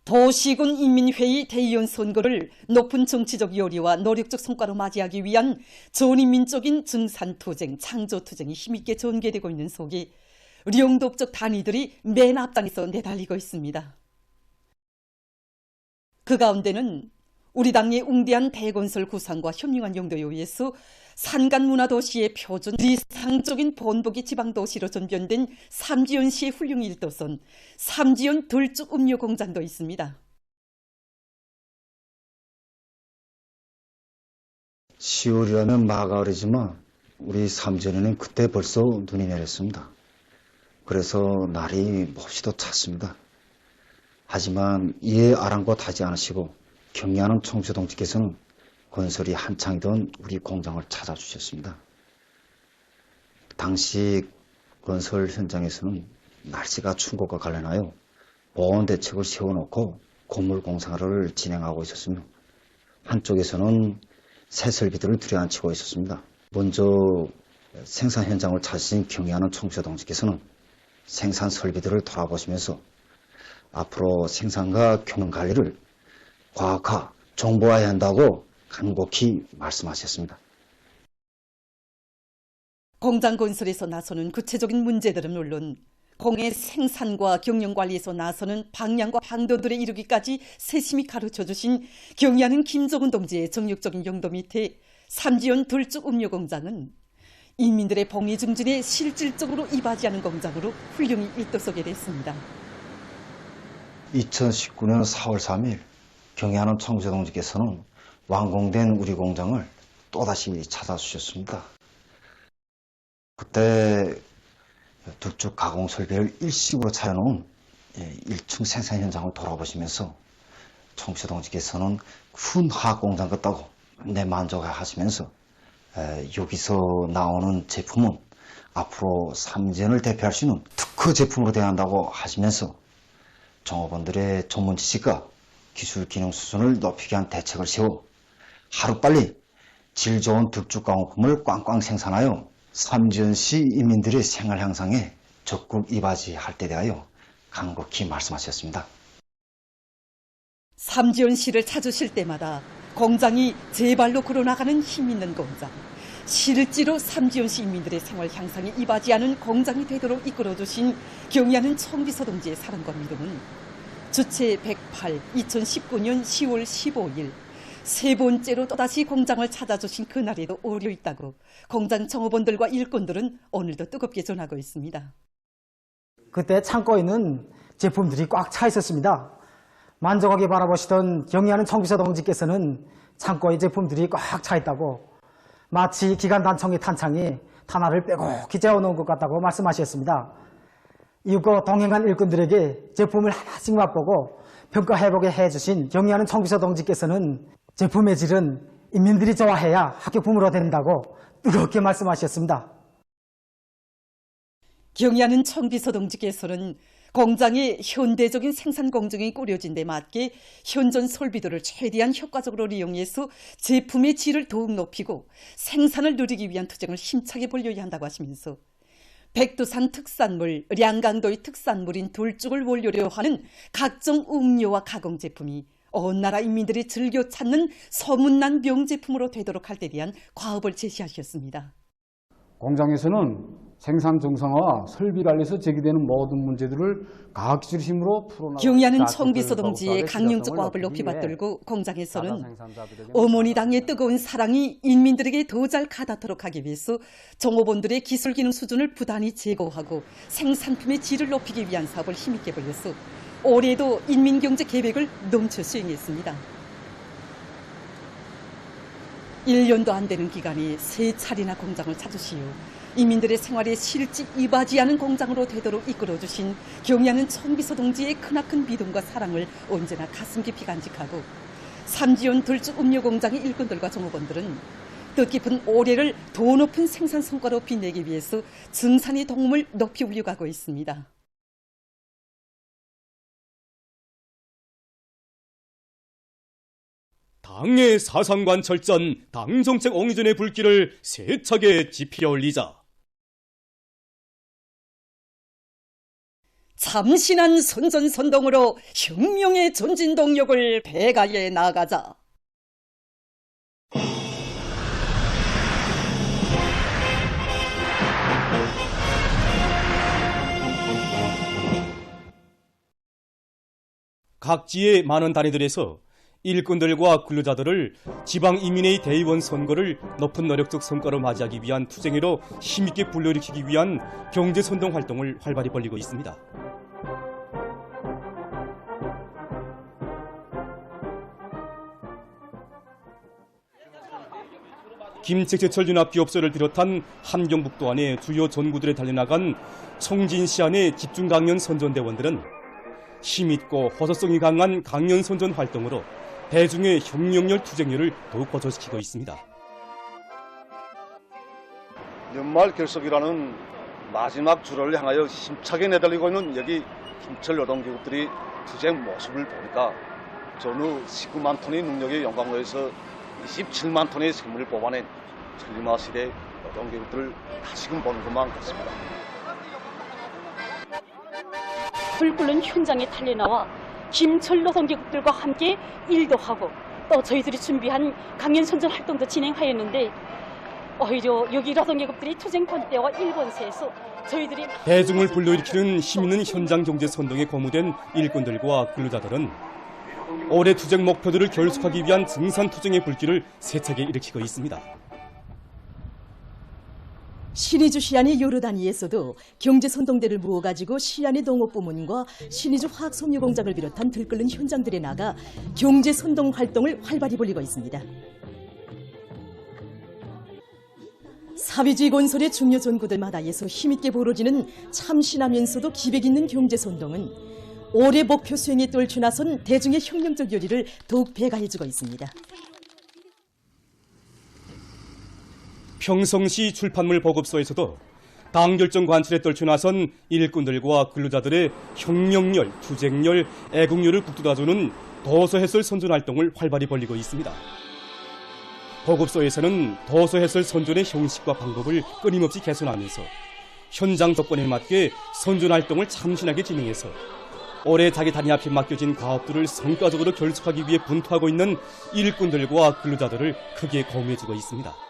도시군인민회의 대의원 선거를 높은 정치적 요리와 노력적 성과로 맞이하기 위한 전인민적인 증산투쟁, 창조투쟁이 힘있게 전개되고 있는 속에 령독적 단위들이 맨 앞당에서 내달리고 있습니다. 그 가운데는 우리 당의 웅대한 대건설 구상과 현명한 용도에 의해서 산간문화도시의 표준 리상적인 본보기 지방도시로 전변된 삼지연시의 훌륭히 일도선 삼지연 들쭉 음료공장도 있습니다. 시월이라면 마가을이지만 우리 삼지연에는 그때 벌써 눈이 내렸습니다. 그래서 날이 몹시도 찼습니다. 하지만 이에 아랑곳하지 않으시고 경의하는 청주동지께서는 건설이 한창이던 우리 공장을 찾아주셨습니다. 당시 건설 현장에서는 날씨가 추운 것과 관련하여 보온 대책을 세워놓고 건물 공사를 진행하고 있었으며 한쪽에서는 새 설비들을 들여앉히고 있었습니다. 먼저 생산 현장을 찾으신 경의하는 청주동지께서는 생산 설비들을 돌아보시면서 앞으로 생산과 경영 관리를 과학화, 정보화해야 한다고 간곡히 말씀하셨습니다. 공장 건설에서 나서는 구체적인 문제들은 물론 공의 생산과 경영관리에서 나서는 방향과 방도들에 이르기까지 세심히 가르쳐주신 경의하는 김종은 동지의 정력적인 용도 밑에 삼지연 들쭉 음료공장은 인민들의 복리 증진에 실질적으로 이바지하는 공장으로 훌륭히 일도서게 됐습니다. 2019년 4월 3일 경의하는 청주동지께서는 완공된 우리 공장을 또다시 찾아주셨습니다. 그때 들쭉 가공 설비를 일식으로 차려놓은 1층 생산 현장을 돌아보시면서 청주동지께서는 큰 화학공장 같다고 만족하시면서 여기서 나오는 제품은 앞으로 삼지연을 대표할 수 있는 특허 제품으로 되어야 한다고 하시면서 종업원들의 전문 지식과 기술 기능 수준을 높이기 위한 대책을 세워 하루빨리 질 좋은 들쭉 가공품을 꽝꽝 생산하여 삼지연시 인민들의 생활 향상에 적극 이바지할 때 대하여 간곡히 말씀하셨습니다. 삼지연시를 찾으실 때마다 공장이 제 발로 걸어나가는 힘있는 공장, 실제로 삼지연시 인민들의 생활 향상에 이바지하는 공장이 되도록 이끌어주신 경의하는 청비서 동지의 사랑과 믿음은 주체 108, 2019년 10월 15일 세 번째로 또다시 공장을 찾아주신 그날에도 오려 있다고 공장 종업원들과 일꾼들은 오늘도 뜨겁게 전하고 있습니다. 그때 창고에는 제품들이 꽉 차 있었습니다. 만족하게 바라보시던 경의하는 청비서 동지께서는 창고에 제품들이 꽉 차 있다고 마치 기관단총의 탄창이 탄화를 빼곡히 재워놓은 것 같다고 말씀하셨습니다. 이윽고 동행한 일꾼들에게 제품을 하나씩 맛보고 평가해보게 해주신 경의하는 청비서 동지께서는 제품의 질은 인민들이 좋아해야 합격품으로 된다고 뜨겁게 말씀하셨습니다. 경의하는 청비서 동지께서는 공장의 현대적인 생산 공정이 꾸려진 데 맞게 현존 설비들을 최대한 효과적으로 이용해서 제품의 질을 더욱 높이고 생산을 누리기 위한 투쟁을 힘차게 벌여야 한다고 하시면서 백두산 특산물, 량강도의 특산물인 들쭉을 원료로 하는 각종 음료와 가공 제품이 온 나라 인민들이 즐겨 찾는 소문난 명제품으로 되도록 할 때 대한 과업을 제시하셨습니다. 공장에서는 생산 정상화와 설비 관리에서 제기되는 모든 문제들을 과학기술 힘으로 풀어나가고 경의하는 청비서 동지의 강령적 과업을 높이 받들고 공장에서는 어머니 당의 뜨거운 사랑이 인민들에게 더 잘 가닿도록 하기 위해서 종업원들의 기술 기능 수준을 부단히 제고하고 생산품의 질을 높이기 위한 사업을 힘있게 벌여서 올해도 인민경제 계획을 넘쳐 수행했습니다. 1년도 안 되는 기간에 3차례나 공장을 찾으시오 인민들의 생활에 실제 이바지하는 공장으로 되도록 이끌어주신 경의하는 청비서 동지의 크나큰 믿음과 사랑을 언제나 가슴 깊이 간직하고 삼지연 들쭉 음료공장의 일꾼들과 종업원들은 뜻깊은 올해를 더 높은 생산 성과로 빛내기 위해서 증산의 동음을 높이 울려가고 있습니다. 당의 사상관철전, 당정책 옹이전의 불길을 세차게 지피어 올리자. 참신한 선전선동으로 혁명의 전진 동력을 배가해 나가자. 각지의 많은 단위들에서 일꾼들과 근로자들을 지방인민회의 대의원 선거를 높은 노력적 성과로 맞이하기 위한 투쟁으로 힘있게 불러일으키기 위한 경제선동 활동을 활발히 벌이고 있습니다. 김책제철 윤합기업소를 비롯한 함경북도 안의 주요 전구들에 달려나간 청진시 안의 집중 강연 선전대원들은 힘있고 호소성이 강한 강연 선전 활동으로 대중의 혁명열 투쟁률을 더욱 고조시키고 있습니다. 연말 결석이라는 마지막 줄을 향하여 힘차게 내달리고 있는 여기 김철 노동기업들이 투쟁 모습을 보니까 전후 19만 톤의 능력의 영광로에서 27만 톤의 샘물을 뽑아낸 천리마 시대 노동기업들을 다시금 보는 것만 같습니다. 불 끓는 현장에 달려나와 김철 노동기업들과 함께 일도 하고 또 저희들이 준비한 강연 선전 활동도 진행하였는데 오히려 여기 노동기업들이 투쟁 본때와 일본세에서 저희들이 대중을 불러일으키는 힘있는 현장 경제 선동에 고무된 일꾼들과 근로자들은 올해 투쟁 목표들을 결속하기 위한 증산 투쟁의 불길을 세차게 일으키고 있습니다. 신의주 시안의 여러 단위에서도 경제선동대를 모아가지고 시안의 농업부문과 신의주 화학섬유공장을 비롯한 들끓는 현장들에 나가 경제선동 활동을 활발히 벌이고 있습니다. 사회주의 건설의 중요 전구들마다에서 힘있게 벌어지는 참신하면서도 기백 있는 경제선동은 올해 목표 수행에 떨쳐 나선 대중의 혁명적 열의를 더욱 배가해주고 있습니다. 평성시 출판물 보급소에서도 당결정 관철에 떨쳐 나선 일꾼들과 근로자들의 혁명열, 투쟁열, 애국열을 북돋아주는 도서해설 선전 활동을 활발히 벌이고 있습니다. 보급소에서는 도서해설 선전의 형식과 방법을 끊임없이 개선하면서 현장 조건에 맞게 선전 활동을 참신하게 진행해서 올해 자기 단위 앞에 맡겨진 과업들을 성과적으로 결속하기 위해 분투하고 있는 일꾼들과 근로자들을 크게 고무해주고 있습니다.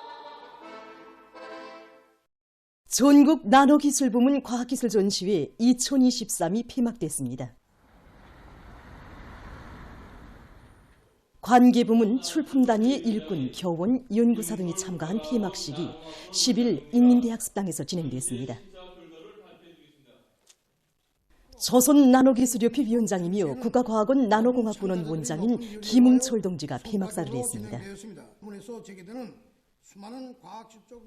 전국 나노기술부문 과학기술 전시회 2023이 폐막됐습니다. 관계부문 출품 단위의 일꾼, 교원, 연구사 등이 참가한 폐막식이 10일 인민대학습당에서 진행됐습니다. 조선나노기술협회 위원장이며 국가과학원 나노공학분원 원장인 김웅철 동지가 폐막사를 했습니다.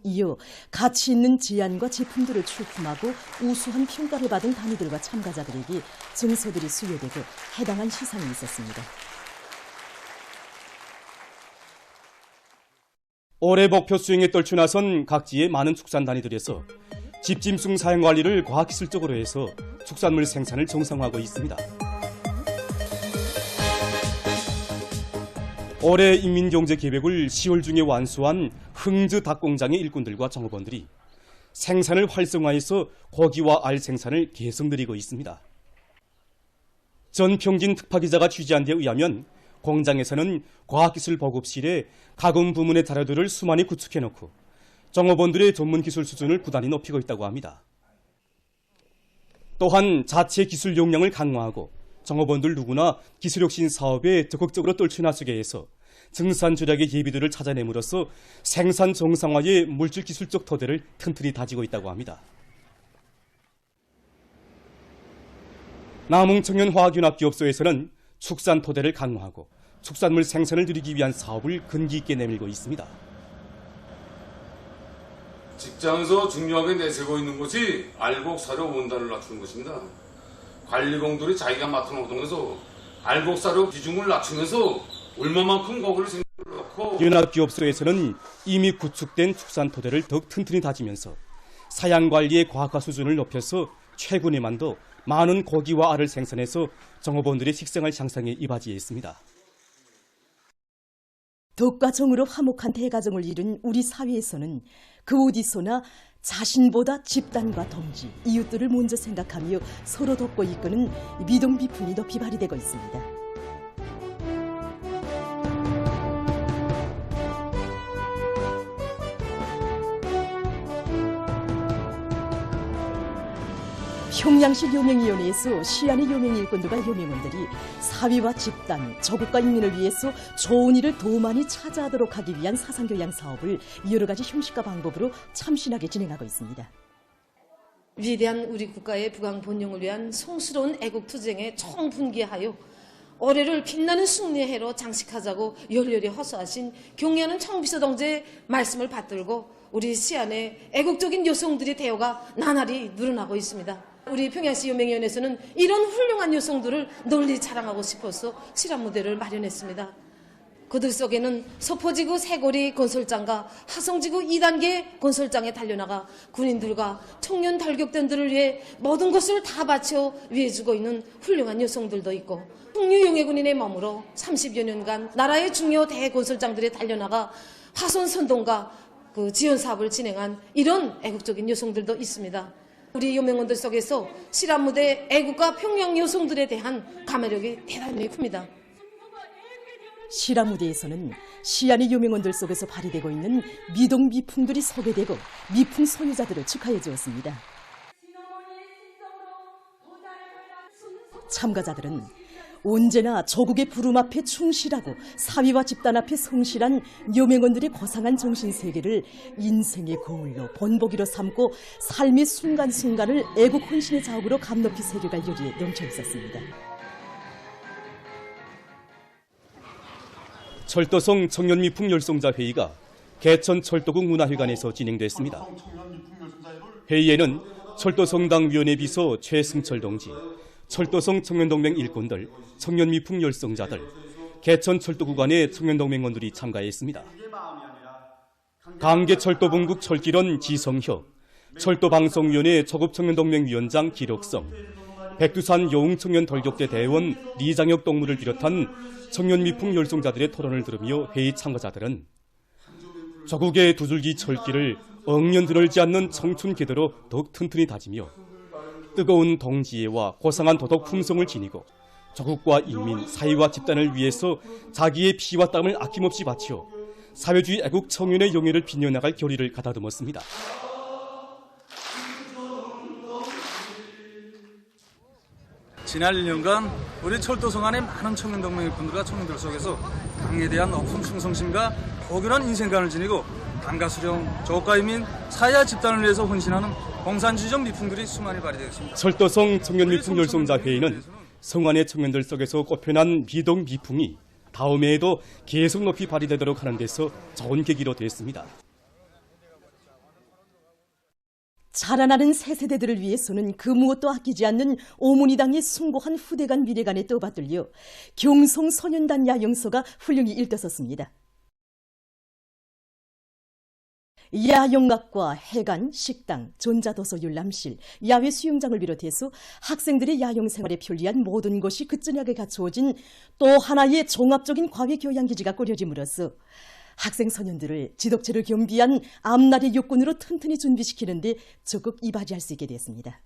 이어 가치 있는 제안과 제품들을 출품하고 우수한 평가를 받은 단위들과 참가자들에게 증서들이 수여되고 해당한 시상이 있었습니다. 올해 목표 수행에 떨쳐 나선 각지의 많은 축산 단위들에서 집짐승 사용 관리를 과학기술적으로 해서 축산물 생산을 정상화하고 있습니다. 올해 인민경제계획을 10월 중에 완수한 흥즈 닭공장의 일꾼들과 종업원들이 생산을 활성화해서 고기와 알 생산을 계속 늘리고 있습니다. 전평진 특파기자가 취재한 데 의하면 공장에서는 과학기술 보급실에 가공 부문의 자료들을 수많이 구축해놓고 종업원들의 전문기술 수준을 부단히 높이고 있다고 합니다. 또한 자체 기술 역량을 강화하고 종업원들 누구나 기술혁신 사업에 적극적으로 떨쳐나서게 해서 증산 절약의 예비들을 찾아냄으로써 생산 정상화의 물질기술적 토대를 튼튼히 다지고 있다고 합니다. 남흥청년화학윤합기업소에서는 축산 토대를 강화하고 축산물 생산을 늘리기 위한 사업을 근기 있게 내밀고 있습니다. 직장에서 중요하게 내세우고 있는 것이 알곡사료 원단을 낮추는 것입니다. 관리공들이 자기가 맡은 노동에서 알곡사료 비중을 낮추면서 얼마만큼 고기를 생산하고 윤합기업소에서는 이미 구축된 축산 토대를 더욱 튼튼히 다지면서 사양관리의 과학화 수준을 높여서 최근에만도 많은 고기와 알을 생산해서 종업원들의 식생활 향상에 이바지했습니다. 덕과 정으로 화목한 대가정을 이룬 우리 사회에서는 그 어디서나 자신보다 집단과 동지, 이웃들을 먼저 생각하며 서로 돕고 이끄는 미동 미풍이 높이 발휘되고 있습니다. 평양시 요명위원회에서 시안의 요명 일꾼들과 요명원들이 사회와 집단, 조국과 인민을 위해서 좋은 일을 더 많이 찾아하도록 하기 위한 사상교양 사업을 여러 가지 형식과 방법으로 참신하게 진행하고 있습니다. 위대한 우리 국가의 부강 번영을 위한 성스러운 애국투쟁에 총분기하여 올해를 빛나는 승리의 해로 장식하자고 열렬히 허소하신 경애하는 청비서 동지의 말씀을 받들고 우리 시안의 애국적인 여성들의 대우가 나날이 늘어나고 있습니다. 우리 평양시 요명위원회에서는 이런 훌륭한 여성들을 널리 자랑하고 싶어서 실험 무대를 마련했습니다. 그들 속에는 서포지구 세고리 건설장과 하성지구 2단계 건설장에 달려나가 군인들과 청년 탈격단들을 위해 모든 것을 다 바쳐 위해주고 있는 훌륭한 여성들도 있고 풍류용해군인의 몸으로 30여 년간 나라의 중요 대건설장들에 달려나가 화손 선동과 지원 사업을 진행한 이런 애국적인 여성들도 있습니다. 우리 요명원들 속에서 실암무대 애국가 평양 여성들에 대한 감화력이 대단히 큽니다. 실암무대에서는 시안의 요명원들 속에서 발휘되고 있는 미동 미풍들이 소개되고 미풍 소유자들을 축하해 주었습니다. 참가자들은 언제나 조국의 부름 앞에 충실하고 사회와 집단 앞에 성실한 요명원들의 고상한 정신세계를 인생의 거울로 본보기로 삼고 삶의 순간순간을 애국 헌신의 자욱으로 감높이 새겨갈 요리에 넘쳐 있었습니다. 철도성 청년미풍 열성자회의가 개천 철도국 문화회관에서 진행됐습니다. 회의에는 철도성당위원회 비서 최승철 동지, 철도성 청년동맹 일꾼들, 청년미풍 열성자들, 개천철도구간의 청년동맹원들이 참가했습니다. 강계철도본국 철길원 지성혁, 철도방송위원회 초급청년동맹위원장 기록성, 백두산 여웅청년돌격대 대원 리장혁 동무를 비롯한 청년미풍 열성자들의 토론을 들으며 회의 참가자들은 조국의 두 줄기 철길을 억년 드늘지 않는 청춘 궤도로 더욱 튼튼히 다지며 뜨거운 동지애와 고상한 도덕 품성을 지니고 조국과 인민, 사회와 집단을 위해서 자기의 피와 땀을 아낌없이 바치어 사회주의 애국 청년의 영예를 빛내나갈 결의를 가다듬었습니다. 지난 1년간 우리 철도성 안의 많은 청년동맹 일꾼들과 청년들 속에서 당에 대한 높은 충성심과 고결한 인생관을 지니고 당과 수령, 조국과 인민, 사회와 집단을 위해서 헌신하는 공산주의적 미풍들이 수많이 발휘되었습니다. 철도성 청년미풍 열성자회의는 성안의 청년들 속에서 꽃펴난 미동 미풍이 다음 해에도 계속 높이 발휘되도록 하는 데서 좋은 계기로 됐습니다. 자라나는 새 세대들을 위해서는 그 무엇도 아끼지 않는 오문이당의 숭고한 후대간 미래관에 떠받들려 경성소년단 야영소가 훌륭히 일떠섰습니다. 야영학과 해관, 식당, 전자도서 열람실, 야외 수영장을 비롯해서 학생들의 야영생활에 편리한 모든 것이 그저녁에 갖추어진 또 하나의 종합적인 과외교양기지가 꾸려짐으로써 학생 소년들을 지덕체를 겸비한 앞날의 육군으로 튼튼히 준비시키는 데 적극 이바지할 수 있게 됐습니다.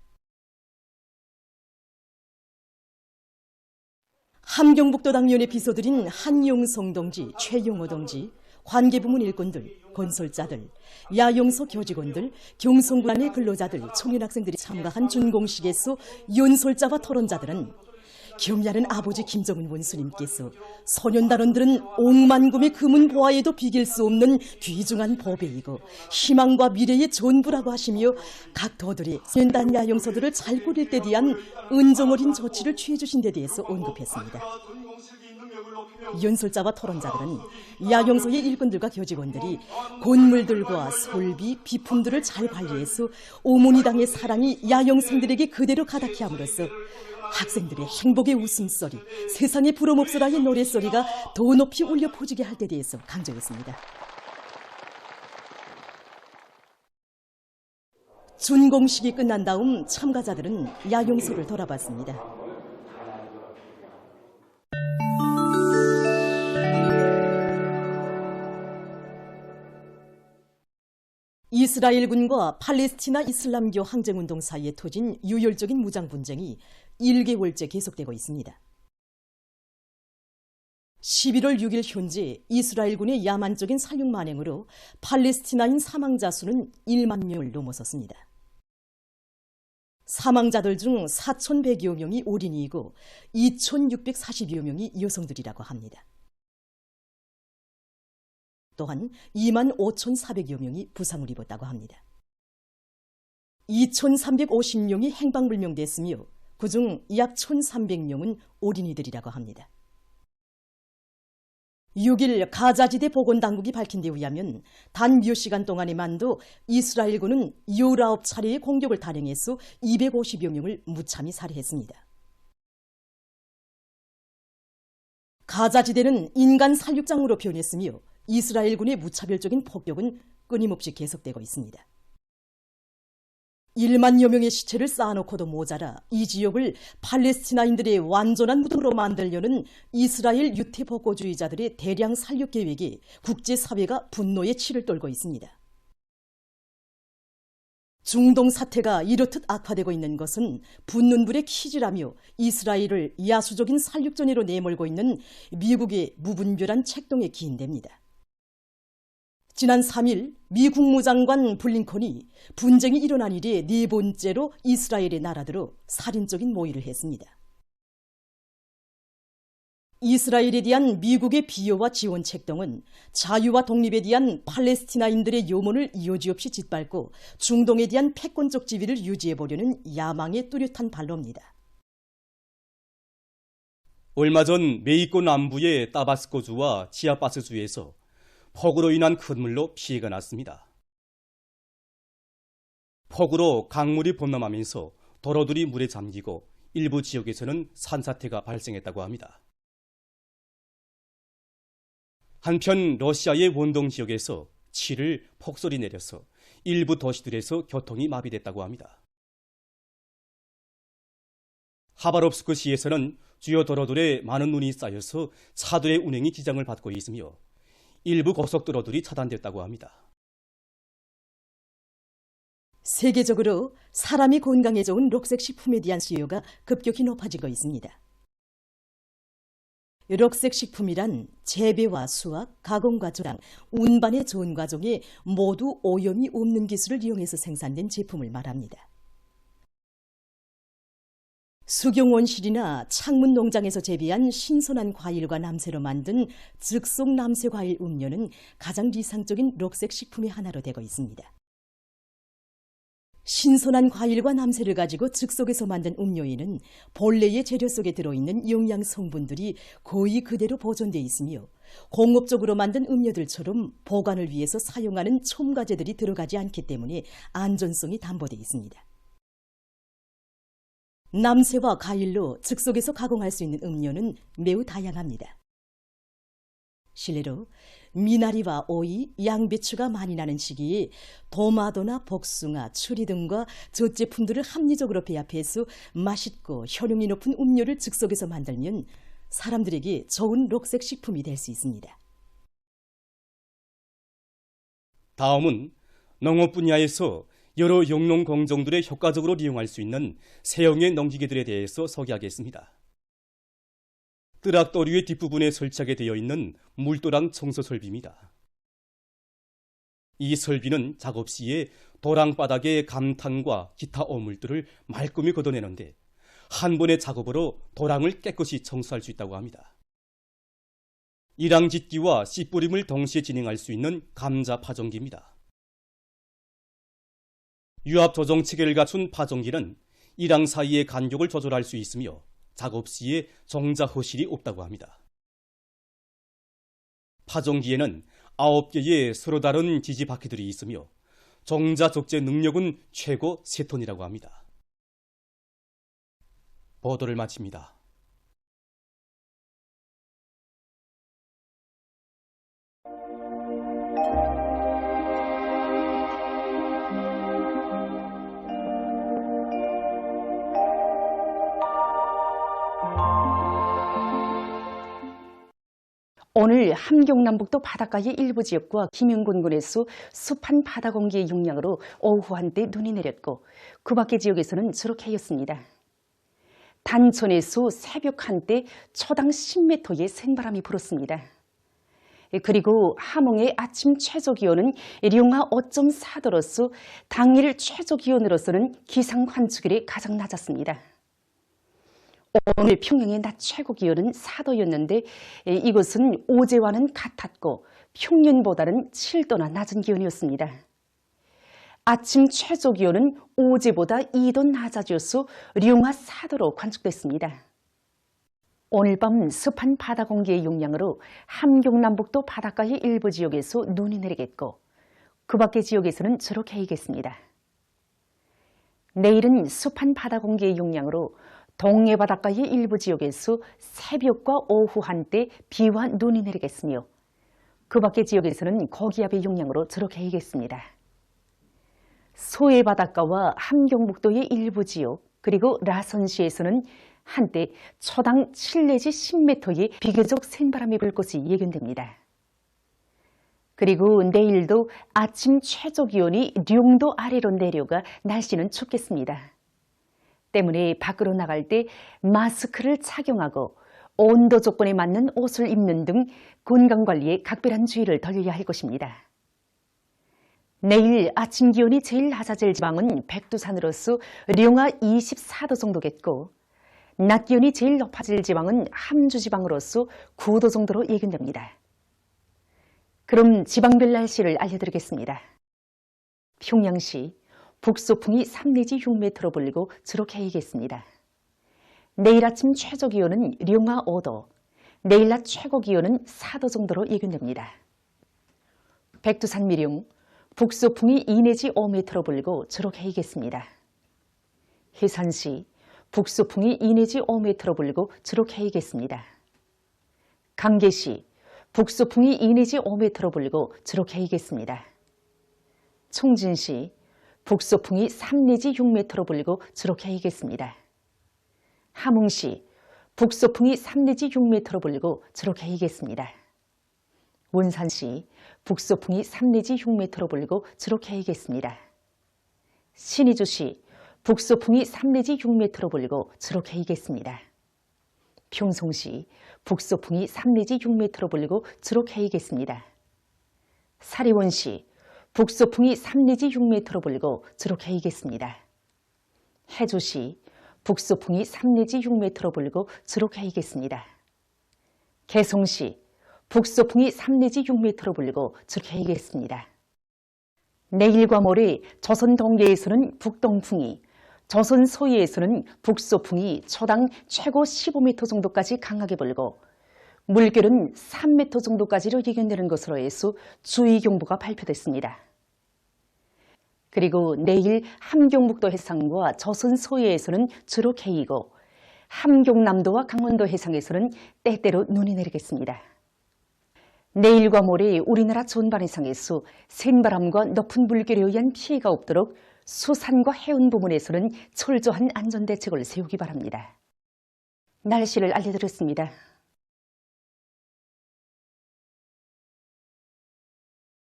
함경북도당위원회 비서들인 한용성 동지, 최용호 동지, 관계부문 일꾼들, 건설자들, 야영소 교직원들, 경성군의 근로자들, 청년학생들이 참가한 준공식에서 연설자와 토론자들은 경애하는 아버지 김정은 원수님께서 소년단원들은 억만금의 금은 보아에도 비길 수 없는 귀중한 보배이고 희망과 미래의 전부라고 하시며 각 도들이 소년단 야영소들을 잘 꾸릴 때 대한 은정어린 조치를 취해주신 데 대해서 언급했습니다. 연설자와 토론자들은 야영소의 일꾼들과 교직원들이 건물들과 설비, 비품들을 잘 관리해서 오문이당의 사랑이 야영생들에게 그대로 가닿게 함으로써 학생들의 행복의 웃음소리, 세상에 부러움없어라의 노랫소리가 더 높이 울려 퍼지게 할 때 대해서 강조했습니다. 준공식이 끝난 다음 참가자들은 야영소를 돌아봤습니다. 이스라엘군과 팔레스티나 이슬람교 항쟁운동 사이에 터진 유혈적인 무장 분쟁이 1개월째 계속되고 있습니다. 11월 6일 현재 이스라엘군의 야만적인 살육 만행으로 팔레스티나인 사망자 수는 1만 명을 넘어섰습니다. 사망자들 중 4,100여 명이 어린이이고 2,640여 명이 여성들이라고 합니다. 또한 2만 5,400여 명이 부상을 입었다고 합니다. 2,350명이 행방불명됐으며 그중 약 1,300명은 어린이들이라고 합니다. 6일 가자지대 보건당국이 밝힌 데 의하면 단 몇 시간 동안에만도 이스라엘군은 19차례의 공격을 단행해서 250여 명을 무참히 살해했습니다. 가자지대는 인간 살육장으로 변했으며 이스라엘군의 무차별적인 폭격은 끊임없이 계속되고 있습니다. 1만여 명의 시체를 쌓아놓고도 모자라 이 지역을 팔레스티나인들의 완전한 무덤으로 만들려는 이스라엘 유태복고주의자들의 대량 살육 계획에 국제사회가 분노의 치를 떨고 있습니다. 중동 사태가 이렇듯 악화되고 있는 것은 붙는 불에 키질하며 이스라엘을 야수적인 살육전으로 내몰고 있는 미국의 무분별한 책동에 기인됩니다. 지난 3일 미 국무장관 블링컨이 분쟁이 일어난 이래 4번째로 이스라엘에 날아들어 살인적인 모의를 했습니다. 이스라엘에 대한 미국의 비호와 지원 책동은 자유와 독립에 대한 팔레스티나인들의 염원을 여지없이 짓밟고 중동에 대한 패권적 지위를 유지해보려는 야망의 뚜렷한 발로입니다. 얼마 전 멕시코 남부의 따바스코주와 치아파스주에서 폭우로 인한 큰 물로 피해가 났습니다. 폭우로 강물이 범람하면서 도로들이 물에 잠기고 일부 지역에서는 산사태가 발생했다고 합니다. 한편 러시아의 원동 지역에서 7일 폭설이 내려서 일부 도시들에서 교통이 마비됐다고 합니다. 하바롭스크시에서는 주요 도로들에 많은 눈이 쌓여서 차들의 운행이 지장을 받고 있으며 일부 고속도로들이 차단됐다고 합니다. 세계적으로 사람이 건강에 좋은 녹색 식품에 대한 수요가 급격히 높아지고 있습니다. 녹색 식품이란 재배와 수확, 가공과 저장, 운반의 전 과정에 모두 오염이 없는 기술을 이용해서 생산된 제품을 말합니다. 수경원실이나 창문 농장에서 재배한 신선한 과일과 남새로 만든 즉석 남새 과일 음료는 가장 이상적인 녹색 식품의 하나로 되고 있습니다. 신선한 과일과 남새를 가지고 즉석에서 만든 음료에는 본래의 재료 속에 들어있는 영양 성분들이 거의 그대로 보존되어 있으며 공업적으로 만든 음료들처럼 보관을 위해서 사용하는 첨가제들이 들어가지 않기 때문에 안전성이 담보되어 있습니다. 남새와 과일로 즉석에서 가공할 수 있는 음료는 매우 다양합니다. 실례로 미나리와 오이, 양배추가 많이 나는 시기에 도마도나 복숭아, 추리 등과 젖제품들을 합리적으로 배합해서 맛있고 효능이 높은 음료를 즉석에서 만들면 사람들에게 좋은 녹색 식품이 될 수 있습니다. 다음은 농업 분야에서 여러 영농 공정들에 효과적으로 이용할 수 있는 세형의 농기계들에 대해서 소개하겠습니다. 뜨락도류의 뒷부분에 설치하게 되어 있는 물도랑 청소 설비입니다. 이 설비는 작업 시에 도랑바닥의 감탄과 기타 오물들을 말끔히 걷어내는데 한 번의 작업으로 도랑을 깨끗이 청소할 수 있다고 합니다. 이랑짓기와 씨 뿌림을 동시에 진행할 수 있는 감자 파종기입니다. 유압 조정 체계를 갖춘 파종기는 이랑 사이의 간격을 조절할 수 있으며 작업 시에 종자 허실이 없다고 합니다. 파종기에는 9개의 서로 다른 지지 바퀴들이 있으며 종자 적재 능력은 최고 3톤이라고 합니다. 보도를 마칩니다. 오늘 함경남북도 바닷가의 일부 지역과 김영곤군에서 습한 바다 공기의 영향으로 오후 한때 눈이 내렸고 그 밖의 지역에서는 주로 개였습니다. 단천에서 새벽 한때 초당 10m의 생바람이 불었습니다. 그리고 함흥의 아침 최저기온은 룡하 5.4도로서 당일 최저기온으로서는 기상 관측일에 가장 낮았습니다. 오늘 평양의 낮 최고기온은 4도였는데 이것은 어제와는 같았고 평년보다는 7도나 낮은 기온이었습니다. 아침 최저기온은 어제보다 2도 낮아져서 룡하 4도로 관측됐습니다. 오늘 밤 습한 바다 공기의 영향으로 함경남북도 바닷가의 일부 지역에서 눈이 내리겠고 그 밖의 지역에서는 주로 개이겠습니다. 내일은 습한 바다 공기의 영향으로 동해 바닷가의 일부 지역에서 새벽과 오후 한때 비와 눈이 내리겠으며 그 밖의 지역에서는 고기압의 영향으로 주로 개이겠습니다. 소해 바닷가와 함경북도의 일부 지역 그리고 라선시에서는 한때 초당 7 내지 10m의 비교적 센 바람이 불 것이 예견됩니다. 그리고 내일도 아침 최저기온이 0도 아래로 내려가 날씨는 춥겠습니다. 때문에 밖으로 나갈 때 마스크를 착용하고 온도 조건에 맞는 옷을 입는 등 건강관리에 각별한 주의를 돌려야 할 것입니다. 내일 아침 기온이 제일 낮아질 지방은 백두산으로서 룡하 24도 정도겠고 낮 기온이 제일 높아질 지방은 함주 지방으로서 9도 정도로 예견됩니다. 그럼 지방별 날씨를 알려드리겠습니다. 평양시 북소풍이 3 내지 6m로 불리고 주로 개이겠습니다. 내일 아침 최저기온은 룡하 5도, 내일 낮 최고기온은 4도 정도로 예견됩니다. 백두산 미룡, 북소풍이 2 내지 5m로 불고 주로 개이겠습니다. 해산시, 북소풍이 2 내지 5m로 불고 주로 개이겠습니다. 강계시, 북소풍이 2 내지 5m로 불고 주로 개이겠습니다. 총진시, 북소풍이 3 내지 6m로 불고 주로 개이겠습니다. 함흥시, 북소풍이 3 내지 6m로 불고 주로 개이겠습니다. 원산시, 북소풍이 3 내지 6m로 불고 주로 개이겠습니다. 신의주시, 북소풍이 3 내지 6m로 불고 주로 개이겠습니다. 평송시, 북소풍이 3 내지 6m로 불고 주로 개이겠습니다. 사리원시, 북소풍이 3 내지 6m로 불고 주로 개이겠습니다. 해주시, 북소풍이 3 내지 6m로 불고 주로 개이겠습니다. 개송시, 북소풍이 3 내지 6m로 불고 주로 개이겠습니다. 내일과 모레 조선 동계에서는 북동풍이, 조선 서해에서는 북소풍이 초당 최고 15m 정도까지 강하게 불고 물결은 3m 정도까지로 예견되는 것으로 해서 주의경보가 발표됐습니다. 그리고 내일 함경북도 해상과 조선 서해에서는 주로 개이고 함경남도와 강원도 해상에서는 때때로 눈이 내리겠습니다. 내일과 모레 우리나라 전반 해상에서 센 바람과 높은 물결에 의한 피해가 없도록 수산과 해운 부문에서는 철저한 안전대책을 세우기 바랍니다. 날씨를 알려드렸습니다.